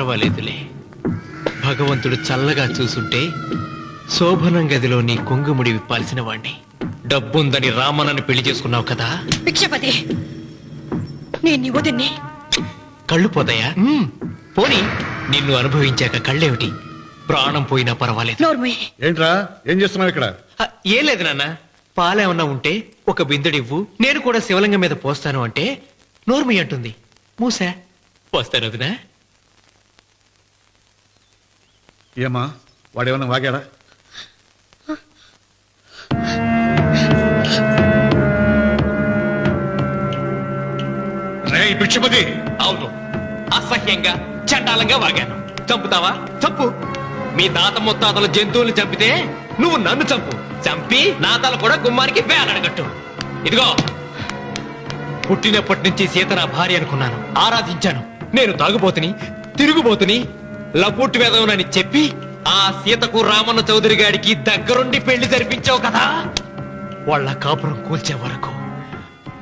పర్వాలేదులే. భగవంతుడు చల్లగా చూసుంటే శోభనం గదిలో నీ కొంగుముడి విప్పాల్సిన వాణ్ణి. డబ్బుందని రామన్నని పెళ్లి చేసుకున్నావు కదా. భిక్షపతి, నేను వదిన్ని. కళ్ళు పోతాయా? పోనీ, నిన్ను అనుభవించాక కళ్ళేమిటి? ప్రాణం పోయినా పర్వాలేదు. ఏంట్రా, ఏం చేస్తున్నావు ఇక్కడ? ఏం లేదు నాన్న, పాలేమన్నా ఉంటే ఒక బిందెడివ్వు, నేను కూడా శివలింగం మీద పోస్తాను అంటే నోర్మి అంటుంది. మూసా పోస్తాను వదినా. ఏమా, వాడేమన్నా వాగాడా? భిక్షపతి, అవును, అసహ్యంగా చండాలంగా వాగాను. చంపుతావా? చంపు. మీ తాత ముత్తాతలు జంతువుల్ని చంపితే నువ్వు నన్ను చంపు. చంపి నా తల కూడా గుమ్మానికి వేలాడగట్టు. ఇదిగో, పుట్టినప్పటి నుంచి సీత నా భార్య అనుకున్నాను, ఆరాధించాను. నేను తాగుబోతుని, తిరుగుబోతుని, లపూట్ వేదవునని చెప్పి ఆ సీతకు రామన్న చౌదరి గారికి దగ్గరుండి పెళ్లి జరిపించావు కదా. వాళ్ళ కాపురం కూల్చే వరకు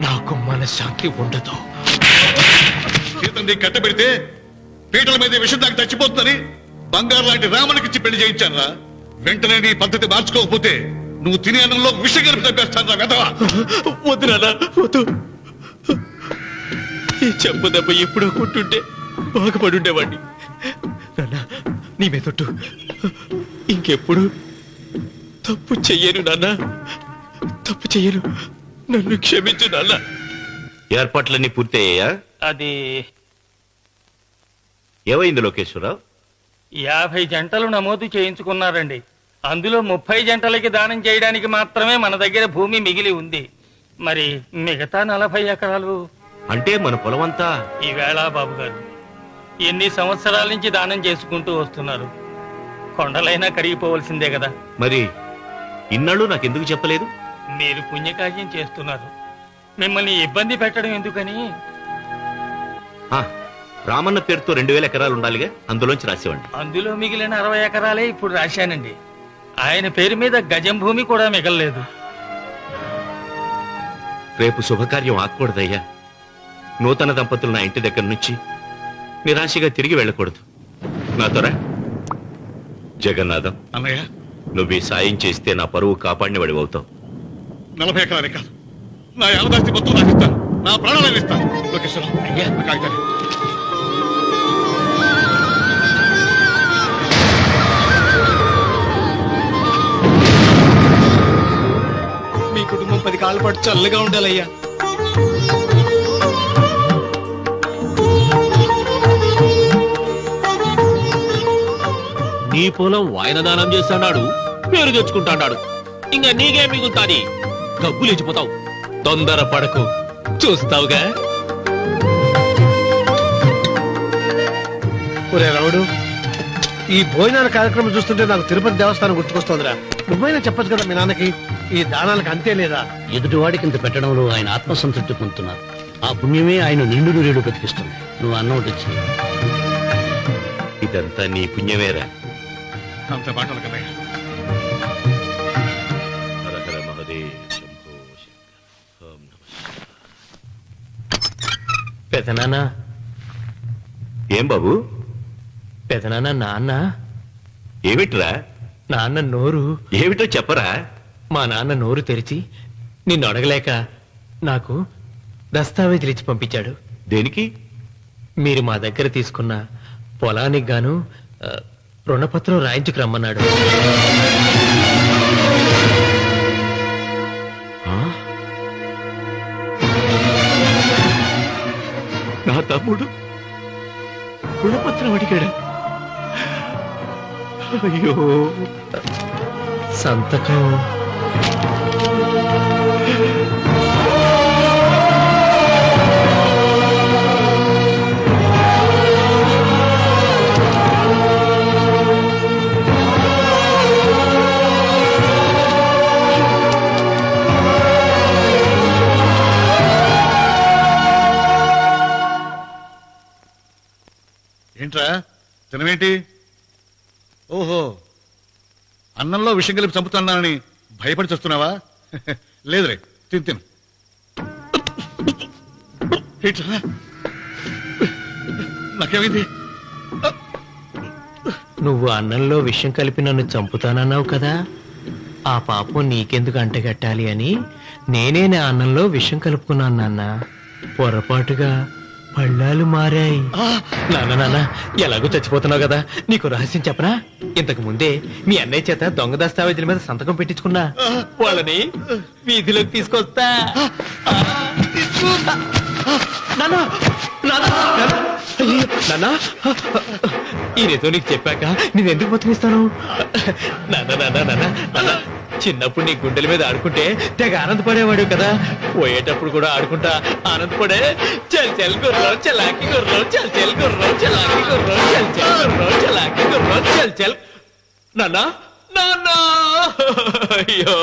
నాకు మనశ్శాంతి ఉండదు. సీతని కట్టబెడితే పీటల మీద విషం దాకా చచ్చిపోతుందని బంగారు లాంటి రామనికిచ్చి పెళ్లి చేయించానురా. వెంటనే నీ పద్ధతి మార్చుకోకపోతే నువ్వు తినే అన్నంలో విషం కలిపి తప్పేస్తాను వెధవా. వద్దు నాన్న, వద్దు. ఈ చెంపు దెబ్బ ఎప్పుడో కొట్టుంటే బాగుపడుండేవాడిని. నాన్న, నీ మీదొట్టు, ఇంకెప్పుడు తప్పు చెయ్యను నాన్న, తప్పు చెయ్యను. నన్ను క్షమించు నాన్న. ఏర్పాట్లన్నీ పూర్తయ్యాయా? అది ఏమైంది లోకేశ్వరరావు? 50 జంటలు నమోదు చేయించుకున్నారండి. అందులో 30 జంటలకి దానం చేయడానికి మాత్రమే మన దగ్గర భూమి మిగిలి ఉంది. మరి మిగతా 40 ఎకరాలు అంటే మన పొలమంతా? ఈవేళ బాబు గారు, ఎన్ని సంవత్సరాల నుంచి దానం చేసుకుంటూ వస్తున్నారు. కొండలైనా కరిగిపోవలసిందే కదా. మరి ఇన్నాళ్ళు నాకెందుకు చెప్పలేదు? మీరు పుణ్యకార్యం చేస్తున్నారు, మిమ్మల్ని ఇబ్బంది పెట్టడం ఎందుకని. రామన్న పేరుతో 2000 ఎకరాలు ఉండాలిగా, అందులోంచి రాసేవండి. అందులో మిగిలిన 60 ఎకరాలే ఇప్పుడు రాశానండి. ఆయన పేరు మీద గజం భూమి కూడా మిగలలేదు. రేపు శుభకార్యం ఆకూడదయ్యా. నూతన దంపతులు నా ఇంటి దగ్గర నుంచి నిరాశగా తిరిగి వెళ్ళకూడదు. నాతోరా జగన్నాథం. అన్నయ్య, నువ్వు ఈ సాయం చేస్తే నా పరువు కాపాడిన వాడి అవుతావు. 40 ఎకరాలే కాదు, నా యావదాస్తి మొత్తం నాకు ఇస్తాను, నా ప్రాణాలను ఇస్తాను. లోకేశ్వరరావు, అయ్యా కాగితాలు. మీ కుటుంబం 10 కాళ్ళ పాటు చల్లగా ఉండాలయ్యా. నీ పొలం వాయన దానం చేస్తాడు, పేరు తెచ్చుకుంటాడు. ఇంకా నీకే మిగులుతాది, డబ్బు లేచిపోతావు. తొందర పడకు, చూస్తావుగా. ఒరే రావుడు, ఈ భోజనాల కార్యక్రమం చూస్తుంటే నాకు తిరుపతి దేవస్థానం గుర్తుకొస్తోందిరా. నువ్వైనా చెప్పచ్చు కదా మీ నాన్నకి, ఈ దానాలకు అంతే లేదా? ఎదుటివాడికి ఇంత పెట్టడంలో ఆయన ఆత్మసంతృప్తి పొందుతున్నారు. ఆ పుణ్యమే ఆయన నిండు నూరేడు బతికిస్తుంది. నువ్వు అన్నం వచ్చి ఇదంతా నీ పుణ్యమేరా. అంత మాటలు కదయ్యా. హరహర మహదేవ్ శంభో శంకర. ఓం నమః. పెదనాన్న. ఏం బాబు? పెదనాన్న, నాన్న. ఏమిట్రా? నాన్న నోరు. ఏమిటో చెప్పరా. మా నాన్న నోరు తెరిచి నిన్ను అడగలేక నాకు దస్తావేజీలు ఇచ్చి పంపించాడు. దేనికి? మీరు మా దగ్గర తీసుకున్న పొలానికి గాను రుణపత్రం రాయించుకు రమ్మన్నాడు. నా తమ్ముడు రుణపత్రం అడిగాడు. అయ్యో, సంతకం. ఏంట్రా తినవేంటి? ఓహో, అన్నంలో విషం కలిపి చంపుతున్నానని భయపడి చస్తున్నావా? లేదురే, తిను. ఏంట్రా, నాకేమైంది? నువ్వు అన్నంలో విషం కలిపి నన్ను చంపుతానన్నావు కదా, ఆ పాపం నీకెందుకు అంటగట్టాలి అని నేనే నా అన్నంలో విషం కలుపుకున్నాను నాన్న. పొరపాటుగా పళ్ళాలు మారాయి. నాన్న ఎలాగో చచ్చిపోతున్నావు కదా, నీకు రహస్యం చెప్పనా? ఇంతకు ముందే మీ అన్నయ్య చేత దొంగ దస్తావేజీల మీద సంతకం పెట్టించుకున్నా. వాళ్ళని వీధిలోకి తీసుకొస్తా. ఈ రేతో నీకు చెప్పాక నేను ఎందుకు బతికిస్తాను? నాన్న చిన్నప్పుడు నీ గుండెల మీద ఆడుకుంటే తెగ ఆనందపడేవాడు కదా, పోయేటప్పుడు కూడా ఆడుకుంటా ఆనందపడే. చల్ చల్ గుర్రం చలాకి గుర్రం, చల్ చల్ గుర్రం చలాకి గుర్రం, చల్ చల్ గుర్రం చలాకి గుర్రం, చల్ చల్. నాన్న నాన్న అయ్యో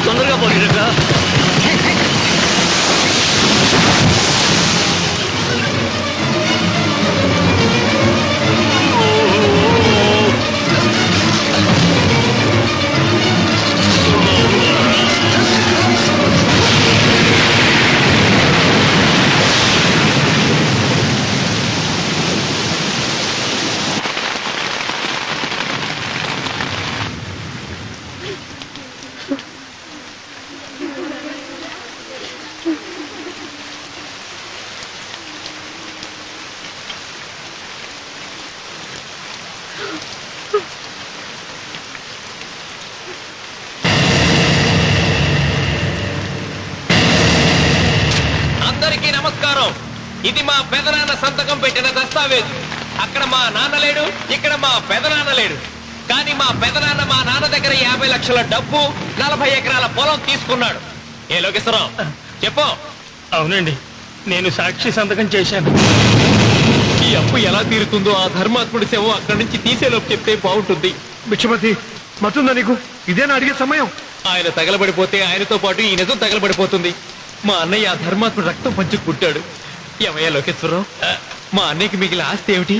తొందరగా పోయిరా. అందరికీ నమస్కారం. ఇది మా పెదనాన్న సంతకం పెట్టిన దస్తావేజు. అక్కడ మా నాన్న లేడు, ఇక్కడ మా పెదనాన్న లేడు. కానీ మా పెదనాన్న మా నాన్న దగ్గర 50 లక్షల డబ్బు, 40 ఎకరాల పొలం తీసుకున్నాడు. ఏ లోకేశ్వరరావు చెప్పు. అవునండి, నేను సాక్షి సంతకం చేశాను. ఈ అప్పు ఎలా తీరుతుందో ఆ ధర్మాత్ముడి శవం అక్కడి నుంచి తీసేలోపు చెప్తే బాగుంటుంది. బిక్షపతి మతుందా నీకు? ఇదేనా అడిగే సమయం? ఆయన తగలబడిపోతే ఆయనతో పాటు ఈ నిజం తగలబడిపోతుంది. మా అన్నయ్య ఆ ధర్మాత్ముడు రక్తం పంచుకు పుట్టాడు. ఏమయ్యా లోకేశ్వరరావు, మా అన్నయ్యకి మిగిలిన ఆస్తి ఏమిటి?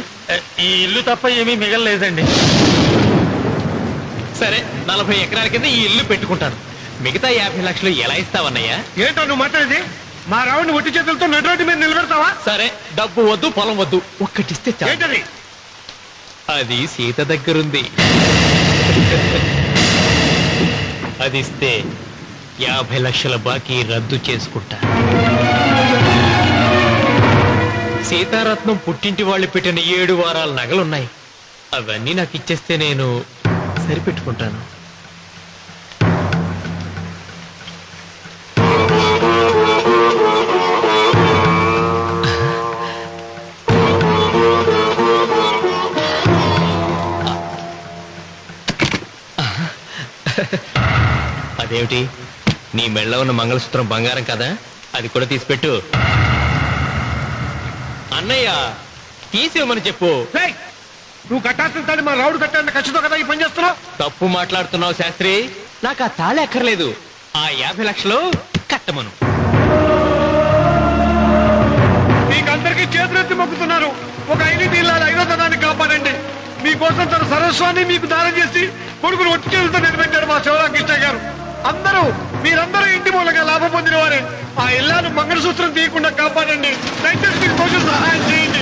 ఈ ఇల్లు తప్ప ఏమీ మిగలలేదండి. సరే, 40 ఎకరాల కింద ఈ ఇల్లు పెట్టుకుంటాను. మిగతా 50 లక్షలు ఎలా ఇస్తావన్నయ్యా? ఏంటో నువ్వు మాట్లాడేది? మా రావుని ఒట్టి చేతులతో నడురోడ్డు మీద నిలబెడతావా? సరే, డబ్బు వద్దు, పొలం వద్దు, ఒక్కటిస్తే చాలు. ఏంటది? అది సీత దగ్గరుంది. అది ఇస్తే 50 లక్షల బాకీ రద్దు చేసుకుంటా. సీతారత్నం పుట్టింటి వాళ్ళు పెట్టిన 7 వారాల నగలున్నాయి. అవన్నీ నాకు ఇచ్చేస్తే నేను సరిపెట్టుకుంటాను. అదేమిటి, నీ మెళ్ళ ఉన్న మంగళసూత్రం బంగారం కదా, అది కూడా తీసిపెట్టు. అన్నయ్య తీసేమని చెప్పు. నువ్వు కట్టాల్సిన తాడి మా రావుడు కట్టాలని ఖచ్చితంగా కదా ఈ పని చేస్తున్నావు. తప్పు మాట్లాడుతున్నావు శాస్త్రి. నాకు ఆ తాళి అక్కర్లేదు, ఆ 50 లక్షలు కట్టమను. మీకందరికీ చేతులెత్తి మొక్కుతున్నారు. ఒక ఐదు ఇళ్ళ 5వ తనాన్ని కాపాడండి. మీకోసం తన సర్వస్వాన్ని మీకు దానం చేసి కొడుకులు ఒట్టి చేతులతో నిలబెట్టారు మా శివరామకృష్ణ గారు. అందరూ మీరందరూ ఇంటి మూలంగా లాభం పొందిన వారే. ఆ ఇల్లాను మంగళసూత్రం తీయకుండా కాపాడండి. దయచేసి మీకు కొంచెం సహాయం చేయండి.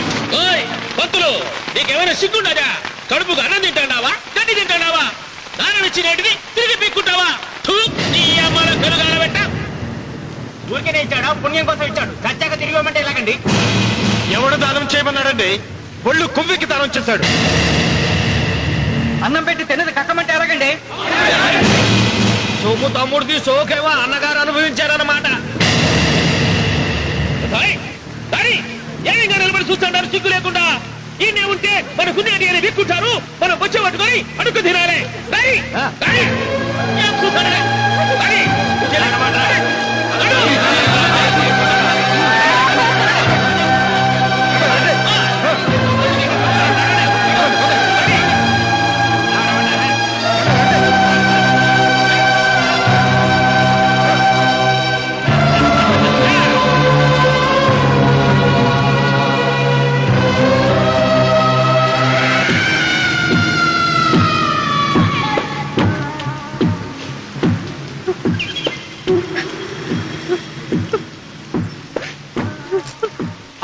పంతులు నీకేమైనా సిగ్గుండదా? కడుపుకు అన్నం తింటాడావా, గడ్డి తింటాడావా? దానం ఇచ్చినట్టుది తిరిగి పీక్కుంటావా? నీ అమ్మాల కలుగాల పెట్ట ఊరికేనే ఇచ్చాడా? పుణ్యం కోసం ఇచ్చాడు. సత్యాక తిరిగి ఇవ్వమంటే ఎలాగండి? ఎవడు దానం చేయమన్నాడండి? ఒళ్ళు కొవ్వికి దానం చేశాడు. అన్నం పెట్టి తిన్నది కక్కమంటే ఎలాగండి? సోము తమ్ముడిది సోకేవా అన్నగారు అనుభవించారన్నమాట. ఏమిగా నిలబడి చూస్తుంటారు సిగ్గు లేకుండా? ఈయనే ఉంటే మన గుండె అని విక్కుంటారు, మనం వచ్చే పట్టుకొని అడుగు తినాలి. ఏం చూస్తారా?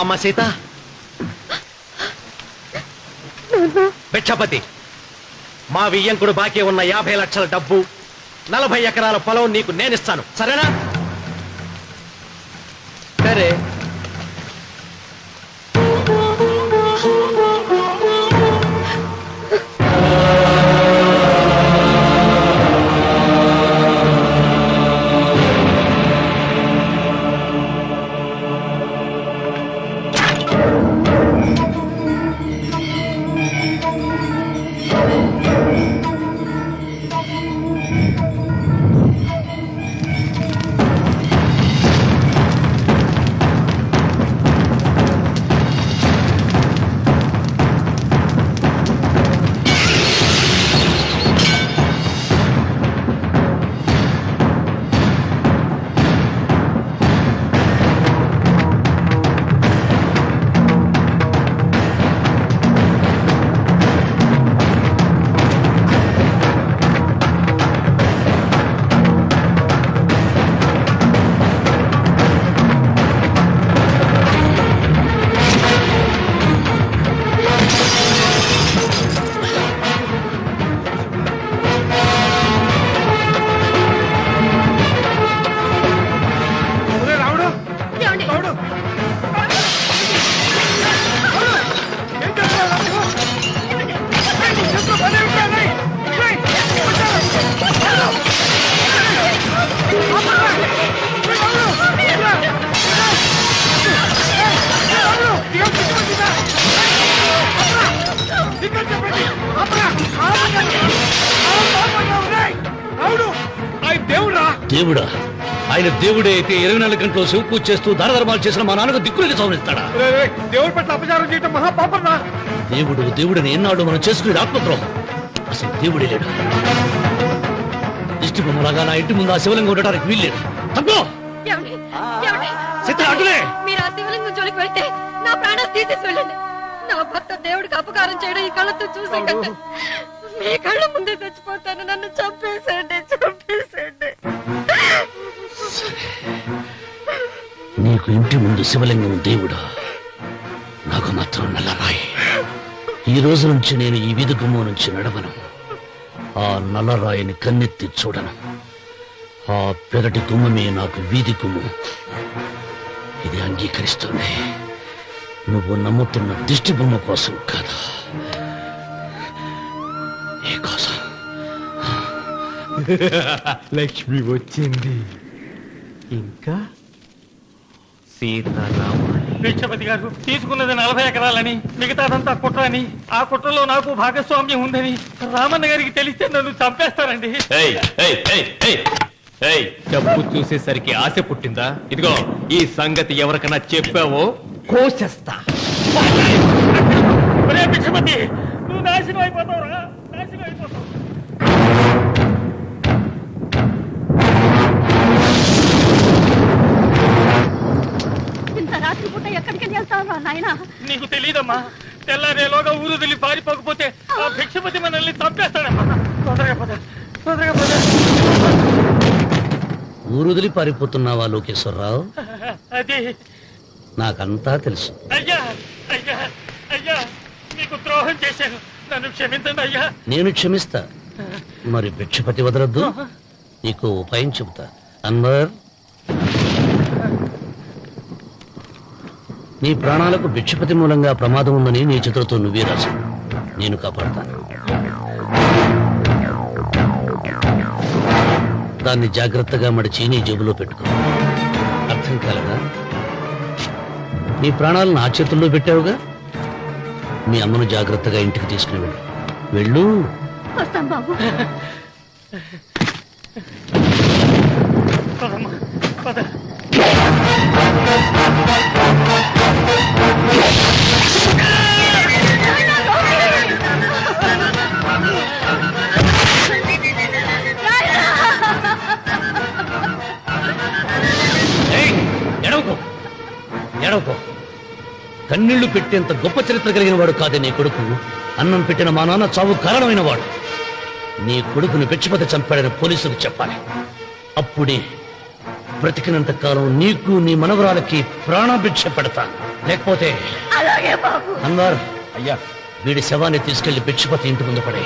అమ్మ సీత, భిక్షపతి, మా వియ్యంకుడు బాకీ ఉన్న 50 లక్షల డబ్బు, 40 ఎకరాల పొలం నీకు నేనిస్తాను, సరేనా? సరే. దేవుడా? ఆయన దేవుడే అయితే 24 గంటలు శివ పూజ చేస్తూ దానధర్మాలు చేసిన మా నాన్నకు దిక్కులేని సౌనిస్తాడా? దేవుడి పట్ల అపచారం చేయటం మహాపాపం. దేవుడిని ఎన్నాడు మనం చేసుకునే ఆత్మద్రోహం. అసలు దేవుడే లేడు. దిష్టి బొమ్మలాగా నా ఇంటి ముందు ఆ శివలింగం ఉండడానికి వీల్లేదు. తప్పో మీరు ఆ శివలింగం జోలికి వెళ్తే నా ప్రాణాలు తీసేసి వెళ్ళండి. నా భర్త దేవుడికి అపకారం చేయడం ఈ కళ్ళతో చూసే కంటే మీ కళ్ళ ముందే చచ్చిపోతాను. నన్ను చంపేసేయండి. నీకు ఇంటి ముందు శివలింగం దేవుడా, నాకు మాత్రం నల్లరాయి. ఈ రోజు నుంచి నేను ఈ వీధి గుమ్మం నుంచి నడవను. ఆ నల్లరాయిని కన్నెత్తి చూడను. ఆ పెరటి గుమ్మమే నాకు వీధి గుమ్మం. ఇది అంగీకరిస్తుంది. నువ్వు నమ్ముతున్న దిష్టి బొమ్మ కోసం కాదు, నీ కోసం. లక్ష్మి వచ్చింది. ఇంకా భిక్షపతి గారు తీసుకున్నది 40 ఎకరాలని, మిగతాదంతా కుట్ర అని, ఆ కుట్రలో నాకు భాగస్వామ్యం ఉందని రామన్న గారికి తెలిస్తే నన్ను చంపేస్తారండి. డబ్బు చూసేసరికి ఆశ పుట్టిందా? ఇదిగో ఈ సంగతి ఎవరికన్నా చెప్పావో కోసేస్తా. భిక్షపతి, నువ్వు నాశనం అయిపోతావురా, నాశనం అయిపోతావు. రాత్రిపూట ఎక్కడికి వెళ్తావా నాయన? నీకు తెలీదమ్మా, తెల్లారేలోగా ఊరు వెళ్ళి పారిపోకపోతే ఆ భిక్షపతి మనల్ని చంపేస్తాడమ్మా. తొందరగా పద. ఊరుదిలి పారిపోతున్నావా లోకేశ్వరరావు? అది నాకంతా తెలుసు. అయ్యా అయ్యా అయ్యా, మీకు ద్రోహం చేశాను, నన్ను క్షమించండి అయ్యా. నేను క్షమిస్తా, మరి భిక్షపతి వదలొద్దు. నీకు ఉపాయం చెబుతా. అన్వర్, నీ ప్రాణాలకు భిక్షపతి మూలంగా ప్రమాదం ఉందని నీ చేతులతో నువ్వే రాసు. నేను కాపాడతాను. దాన్ని జాగ్రత్తగా మడిచి నీ జేబులో పెట్టుకో. అర్థం కాలేదా? నీ ప్రాణాలను ఆ చేతుల్లో పెట్టావుగా, మీ అమ్మను జాగ్రత్తగా ఇంటికి తీసుకుని వెళ్ళు. వెళ్ళు. వస్తాం బాబు. పదమ్మా, పద. ఎడవకో, ఎడవకో. కన్నీళ్లు పెట్టేంత గొప్ప చరిత్ర కలిగిన వాడు కాదే నీ కొడుకు. అన్నం పెట్టిన మా నాన్న చావు కారణమైన వాడు. నీ కొడుకుని భిక్షపతి చంపాడని పోలీసులకు చెప్పాలి. అప్పుడే బ్రతికినంత కాలం నీకు నీ మనవరాలకి ప్రాణభిక్ష పెడతాను. లేకపోతే అలాగే బాబు. అన్వర్, అయ్యా, వీడి శవాన్ని తీసుకెళ్లి భిక్షపతి ఇంటి ముందు పడే.